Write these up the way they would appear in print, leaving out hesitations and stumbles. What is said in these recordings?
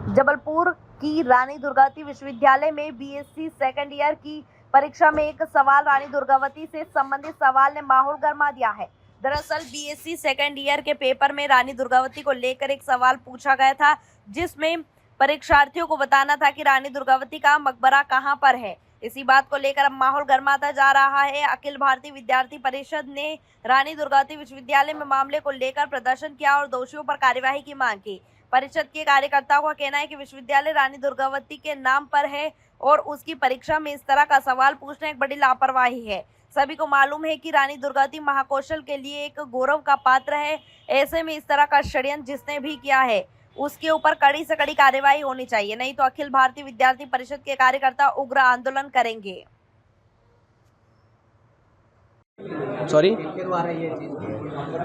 जबलपुर की रानी दुर्गावती विश्वविद्यालय में बीएससी सेकंड ईयर की परीक्षा में एक सवाल रानी दुर्गावती से संबंधित सवाल ने माहौल गरमा दिया है। दरअसल बीएससी सेकंड ईयर के पेपर में रानी दुर्गावती को लेकर एक सवाल पूछा गया था, जिसमें परीक्षार्थियों को बताना था कि रानी दुर्गावती का मकबरा कहां पर है। इसी बात को लेकर अब माहौल गरमाता जा रहा है। अखिल भारतीय विद्यार्थी परिषद ने रानी दुर्गावती विश्वविद्यालय में मामले को लेकर प्रदर्शन किया और दोषियों पर कार्यवाही की मांग की। परिषद के कार्यकर्ताओं का कहना है कि विश्वविद्यालय रानी दुर्गावती के नाम पर है और उसकी परीक्षा में इस तरह का सवाल पूछना एक बड़ी लापरवाही है। सभी को मालूम है कि रानी दुर्गावती महाकौशल के लिए एक गौरव का पात्र है। ऐसे में इस तरह का षड्यंत्र जिसने भी किया है उसके ऊपर कड़ी से कड़ी कार्यवाही होनी चाहिए, नहीं तो अखिल भारतीय विद्यार्थी परिषद के कार्यकर्ता उग्र आंदोलन करेंगे।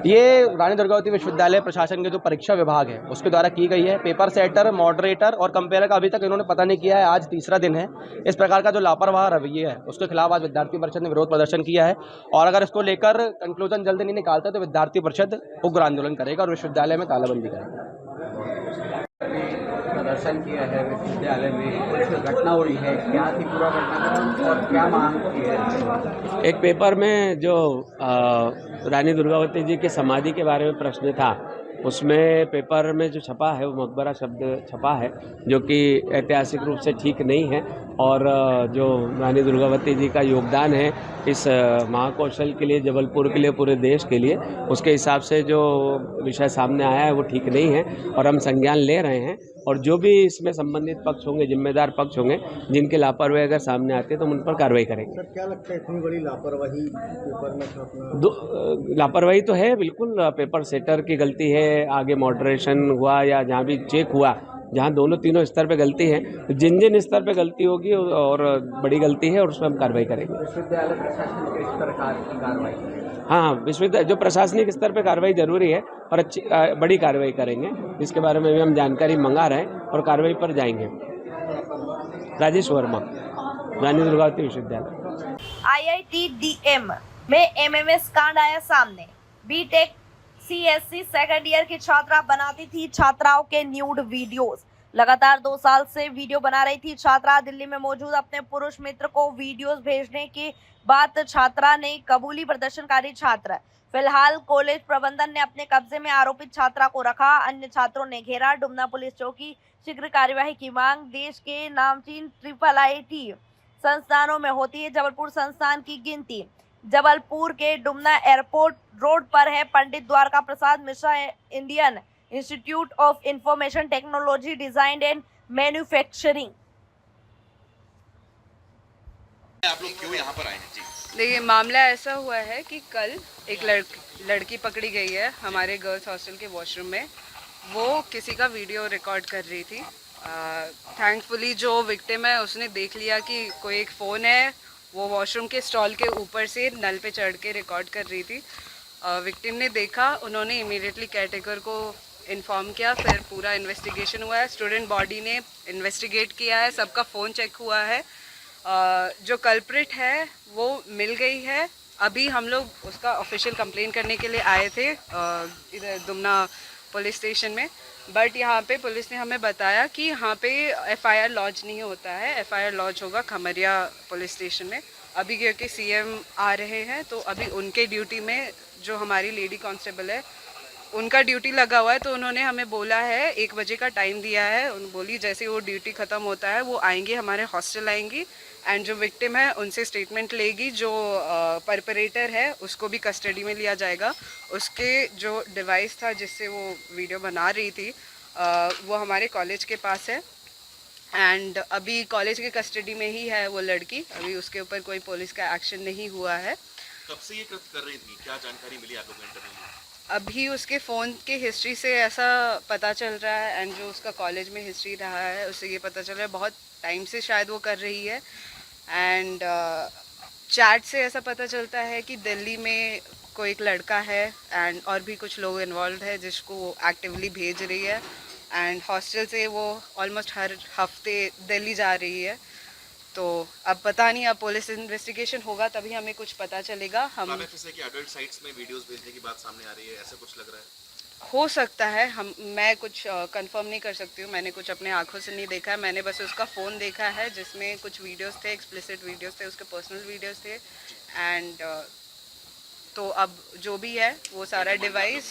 ये रानी दुर्गावती विश्वविद्यालय प्रशासन के जो परीक्षा विभाग है उसके द्वारा की गई है। पेपर सेटर, मॉडरेटर और कंपेयर का अभी तक इन्होंने पता नहीं किया है। आज तीसरा दिन है। इस प्रकार का जो लापरवाह रवैया है उसके खिलाफ आज विद्यार्थी परिषद ने विरोध प्रदर्शन किया है और अगर इसको लेकर कंक्लूजन जल्द नहीं निकालते तो विद्यार्थी परिषद उग्र आंदोलन करेगा और विश्वविद्यालय में तालाबंदी करेगा। प्रदर्शन किया है विश्वविद्यालय में, कुछ घटना हुई है, क्या थी पूरा घटना और क्या मांग की है? एक पेपर में जो रानी दुर्गावती जी के समाधि के बारे में प्रश्न था, उसमें पेपर में जो छपा है वो मकबरा शब्द छपा है, जो कि ऐतिहासिक रूप से ठीक नहीं है और जो रानी दुर्गावती जी का योगदान है इस महाकौशल के लिए, जबलपुर के लिए, पूरे देश के लिए, उसके हिसाब से जो विषय सामने आया है वो ठीक नहीं है और हम संज्ञान ले रहे हैं। और जो भी इसमें संबंधित पक्ष होंगे, जिम्मेदार पक्ष होंगे, जिनके लापरवाही अगर सामने आते हैं तो उन पर कार्रवाई करेंगे। सर, क्या लगता है इतनी बड़ी लापरवाही पेपर में छापना? लापरवाही तो है, बिल्कुल पेपर सेटर की गलती है, आगे मॉडरेशन हुआ या जहाँ भी चेक हुआ, जहाँ दोनों तीनों स्तर पे गलती है, तो जिन जिन स्तर पे गलती होगी और बड़ी गलती है और उसमें हम कार्रवाई करेंगे। विश्वविद्यालय प्रशासन किस प्रकार की कार्रवाई करेगा? हाँ, विश्वविद्यालय जो प्रशासनिक स्तर पे कार्रवाई जरूरी है और अच्छी बड़ी कार्रवाई करेंगे, जिसके बारे में भी हम जानकारी मंगा रहे हैं और कार्रवाई पर जाएंगे। राजेश वर्मा, रानी दुर्गावती विश्वविद्यालय। IIT-DM में एमएमएस कांड आया सामने। बीटेक सीएससी सेकंड ईयर की छात्रा बनाती थी छात्राओं के न्यूड वीडियोस। लगातार 2 साल से वीडियो बना रही थी छात्रा। दिल्ली में मौजूद अपने पुरुष मित्र को वीडियोस भेजने के बाद छात्रा ने कबूली प्रदर्शनकारी छात्र। फिलहाल कॉलेज प्रबंधन ने अपने कब्जे में आरोपित छात्रा को रखा। अन्य छात्रों ने घेरा। डुमना पुलिस चौकी शीघ्र कार्यवाही की मांग। देश के नामचीन IIIT संस्थानों में होती है जबलपुर संस्थान की गिनती। जबलपुर के डुमना एयरपोर्ट रोड पर है Pandit Dwarka Prasad Mishra Indian institute of information technology design and manufacturing. आप लोग क्यों यहाँ पर आए हैं? जी देखिए, मामला ऐसा हुआ है कि कल एक लड़की पकड़ी गई है हमारे गर्ल्स हॉस्टल के वॉशरूम में। वो किसी का वीडियो रिकॉर्ड कर रही थी। थैंकफुली जो विक्टिम है उसने देख लिया कि कोई एक फ़ोन है, वो वॉशरूम के स्टॉल के ऊपर से नल पे चढ़ के रिकॉर्ड कर रही थी। विक्टिम ने देखा, उन्होंने इमीडिएटली केयरटेकर को इन्फॉर्म किया, फिर पूरा इन्वेस्टिगेशन हुआ है। स्टूडेंट बॉडी ने इन्वेस्टिगेट किया है, सबका फ़ोन चेक हुआ है। जो कल्प्रिट है वो मिल गई है। अभी हम लोग उसका ऑफिशियल कंप्लेन करने के लिए आए थे इधर दुमना पुलिस स्टेशन में, बट यहाँ पे पुलिस ने हमें बताया कि यहाँ पे FIR लॉन्च नहीं होता है। FIR लॉन्च होगा खमरिया पुलिस स्टेशन में। अभी क्योंकि CM आ रहे हैं तो अभी उनके ड्यूटी में जो हमारी लेडी कांस्टेबल है उनका ड्यूटी लगा हुआ है, तो उन्होंने हमें बोला है 1 बजे का टाइम दिया है। उन बोली जैसे वो ड्यूटी ख़त्म होता है वो आएंगे, हमारे हॉस्टल आएंगी एंड जो विक्टिम है उनसे स्टेटमेंट लेगी। जो परपरेटर है उसको भी कस्टडी में लिया जाएगा। उसके जो डिवाइस था जिससे वो वीडियो बना रही थी वो हमारे कॉलेज के पास है एंड अभी कॉलेज के कस्टडी में ही है वो लड़की। अभी उसके ऊपर कोई पुलिस का एक्शन नहीं हुआ है। कब से ये कर रही थी? क्या जानकारी मिली आप लोगों को इंटरव्यू में? अभी उसके फ़ोन के हिस्ट्री से ऐसा पता चल रहा है एंड जो उसका कॉलेज में हिस्ट्री रहा है उससे ये पता चल रहा है बहुत टाइम से शायद वो कर रही है। एंड चैट से ऐसा पता चलता है कि दिल्ली में कोई एक लड़का है एंड और भी कुछ लोग इन्वॉल्व है जिसको वो एक्टिवली भेज रही है एंड हॉस्टल से वो ऑलमोस्ट हर हफ्ते दिल्ली जा रही है। तो अब पता नहीं, अब पुलिस इन्वेस्टिगेशन होगा तभी हमें कुछ पता चलेगा। हम कि एडल्ट साइट्स में वीडियोस भेजने की बात सामने आ रही है, ऐसा कुछ लग रहा है? हो सकता है, मैं कुछ कंफर्म नहीं कर सकती हूँ, मैंने कुछ अपने आंखों से नहीं देखा है, मैंने बस उसका फ़ोन देखा है जिसमें कुछ वीडियोस थे, एक्सप्लिसिट वीडियोस थे, उसके पर्सनल वीडियोस थे एंड तो अब जो भी है वो सारा डिवाइस,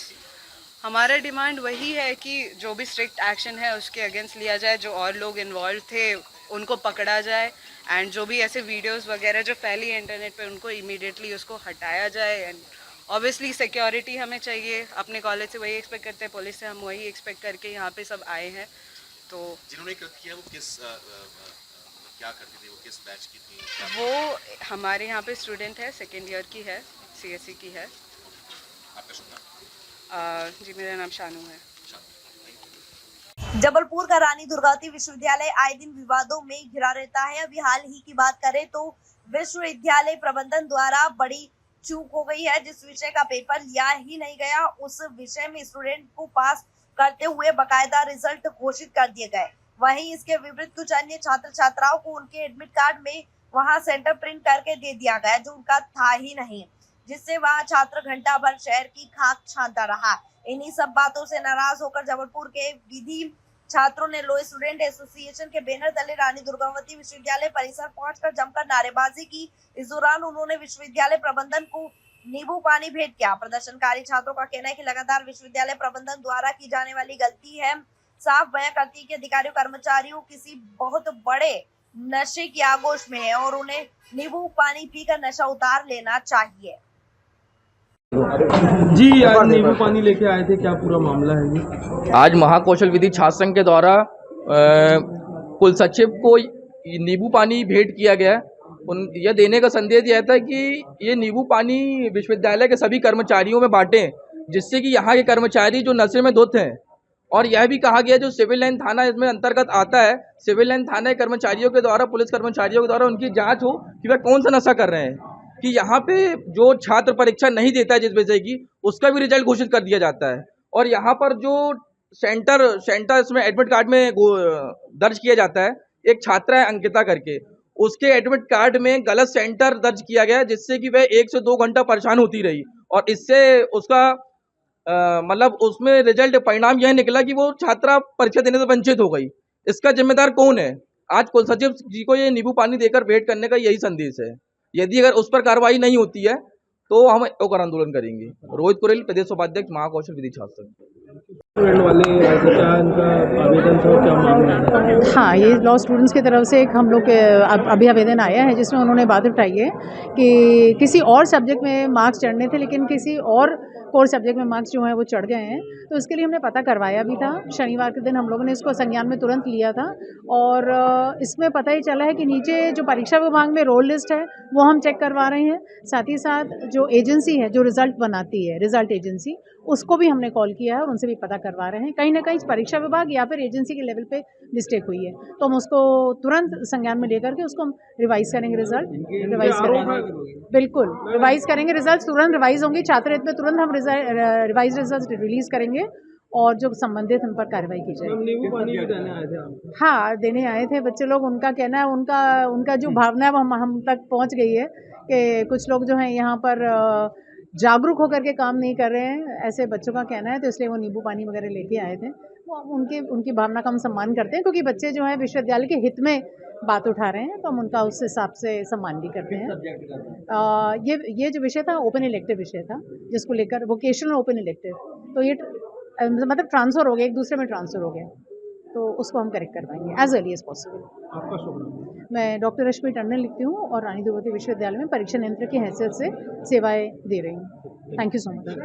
हमारा डिमांड वही है कि जो भी स्ट्रिक्ट एक्शन है उसके अगेंस्ट लिया जाए, जो और लोग इन्वॉल्व थे उनको पकड़ा जाए एंड जो भी ऐसे वीडियोस वगैरह जो फैली है इंटरनेट पे उनको इमीडिएटली उसको हटाया जाए एंड ऑब्वियसली सिक्योरिटी हमें चाहिए, अपने कॉलेज से वही एक्सपेक्ट करते हैं, पुलिस से हम वही एक्सपेक्ट करके यहाँ पे सब आए हैं। तो जिन्होंने कृत्य किया वो क्या करती थी, वो किस बैच की थी? वो हमारे यहाँ पे स्टूडेंट है, सेकेंड ईयर की है, CSE की है। आपका शुभ नाम? जी मेरा नाम शानू है। जबलपुर का रानी दुर्गावती विश्वविद्यालय आए दिन विवादों में घिरा रहता है। अभी हाल ही की बात करें तो विश्वविद्यालय प्रबंधन द्वारा बड़ी चूक हो गई है। जिस विषय का पेपर लिया ही नहीं गया, उस विषय में स्टूडेंट को पास करते हुए बकायदा रिजल्ट घोषित कर दिए गए। वहीं इसके विपरीत कुछ अन्य छात्र छात्राओं को उनके एडमिट कार्ड में वहां सेंटर प्रिंट करके दे दिया गया जो उनका था ही नहीं, जिससे वहां छात्र घंटा भर शहर की खाक छानता रहा। इन्हीं सब बातों से नाराज होकर जबलपुर के विधि छात्रों ने लॉ स्टूडेंट एसोसिएशन के बैनर तले रानी दुर्गावती विश्वविद्यालय परिसर पहुंचकर जमकर नारेबाजी की। इस दौरान उन्होंने विश्वविद्यालय प्रबंधन को नींबू पानी भेंट किया। प्रदर्शनकारी छात्रों का कहना है कि लगातार विश्वविद्यालय प्रबंधन द्वारा की जाने वाली गलती है। साफ बयां करती है कि अधिकारियों कर्मचारियों किसी बहुत बड़े नशे की आगोश में है और उन्हें नींबू पानी पीकर नशा उतार लेना चाहिए। जी, आज नींबू पानी लेके आए थे, क्या पूरा मामला है ये? आज महाकौशल विधि छात्र संघ के द्वारा कुल सचिव को नींबू पानी भेंट किया गया। यह देने का संदेश दिया था कि ये नींबू पानी विश्वविद्यालय के सभी कर्मचारियों में बांटें, जिससे कि यहाँ के कर्मचारी जो नशे में धुत हैं। और यह भी कहा गया जो सिविल लाइन थाना इसमें अंतर्गत आता है, सिविल लाइन थाना के कर्मचारियों के द्वारा, पुलिस कर्मचारियों के द्वारा उनकी जाँच हो कि वह कौन सा नशा कर रहे हैं, कि यहाँ पे जो छात्र परीक्षा नहीं देता है जिस विषय की, उसका भी रिजल्ट घोषित कर दिया जाता है। और यहाँ पर जो सेंटर इसमें एडमिट कार्ड में दर्ज किया जाता है, एक छात्रा है अंकिता करके, उसके एडमिट कार्ड में गलत सेंटर दर्ज किया गया, जिससे कि वह 1 से 2 घंटा परेशान होती रही और इससे उसका मतलब उसमें रिजल्ट परिणाम यह निकला कि वो छात्रा परीक्षा देने से वंचित हो गई। इसका जिम्मेदार कौन है? आज कुल सचिव जी को ये नींबू पानी देकर भेंट करने का यही संदेश है। यदि अगर उस पर कार्रवाई नहीं होती है तो हम एक आंदोलन करेंगे। रोहित कुरेल, प्रदेश उपाध्यक्ष, महाकौशल विधि छात्र संघ। वाले क्या इनका आवेदन था, क्या मामला है? हाँ, ये लॉ स्टूडेंट्स की तरफ से एक हम लोग के अभी आवेदन आया है, जिसमें उन्होंने बात उठाई है कि किसी और सब्जेक्ट में मार्क्स चढ़ने थे लेकिन किसी और कोर सब्जेक्ट में मार्क्स जो हैं वो चढ़ गए हैं। तो इसके लिए हमने पता करवाया भी था। शनिवार के दिन हम लोगों ने इसको संज्ञान में तुरंत लिया था और इसमें पता ही चला है कि नीचे जो परीक्षा विभाग में रोल लिस्ट है वो हम चेक करवा रहे हैं। साथ ही साथ जो एजेंसी है जो रिज़ल्ट बनाती है, रिज़ल्ट एजेंसी, उसको भी हमने कॉल किया है और उनसे भी पता करवा रहे हैं। कहीं ना कहीं परीक्षा विभाग या फिर एजेंसी के लेवल पे मिस्टेक हुई है, तो हम उसको तुरंत संज्ञान में लेकर के उसको हम रिवाइज करेंगे, रिजल्ट रिवाइज करेंगे। बिल्कुल रिवाइज करेंगे, रिजल्ट तुरंत रिवाइज होंगे। छात्र हित में तुरंत हम रिवाइज रिजल्ट रिलीज करेंगे और जो संबंधित उन पर कार्रवाई की जाएगी। नींबू पानी भी देने आए थे आप? हाँ, देने आए थे बच्चे लोग। उनका कहना है, उनका जो भावना है वो हम तक पहुँच गई है कि कुछ लोग जो हैं यहाँ पर जागरूक होकर के काम नहीं कर रहे हैं, ऐसे बच्चों का कहना है। तो इसलिए वो नींबू पानी वगैरह लेके आए थे। वो उनकी भावना का हम सम्मान करते हैं, क्योंकि बच्चे जो है विश्वविद्यालय के हित में बात उठा रहे हैं, तो हम उनका उस हिसाब से सम्मान भी करते हैं। ये जो विषय था ओपन इलेक्टिव विषय था, जिसको लेकर वोकेशनल ओपन इलेक्टिव, तो ये मतलब ट्रांसफ़र हो गया, एक दूसरे में ट्रांसफ़र हो गया, तो उसको हम करेक्ट करवाएंगे एज अर्ली एज पॉसिबल। आपका शुभ नाम? मैं डॉक्टर रश्मि टंडन लिखती हूँ और रानी दुर्गावती विश्वविद्यालय में परीक्षा नियंत्रक की हैसियत से सेवाएं दे रही हूँ। Thank you so much.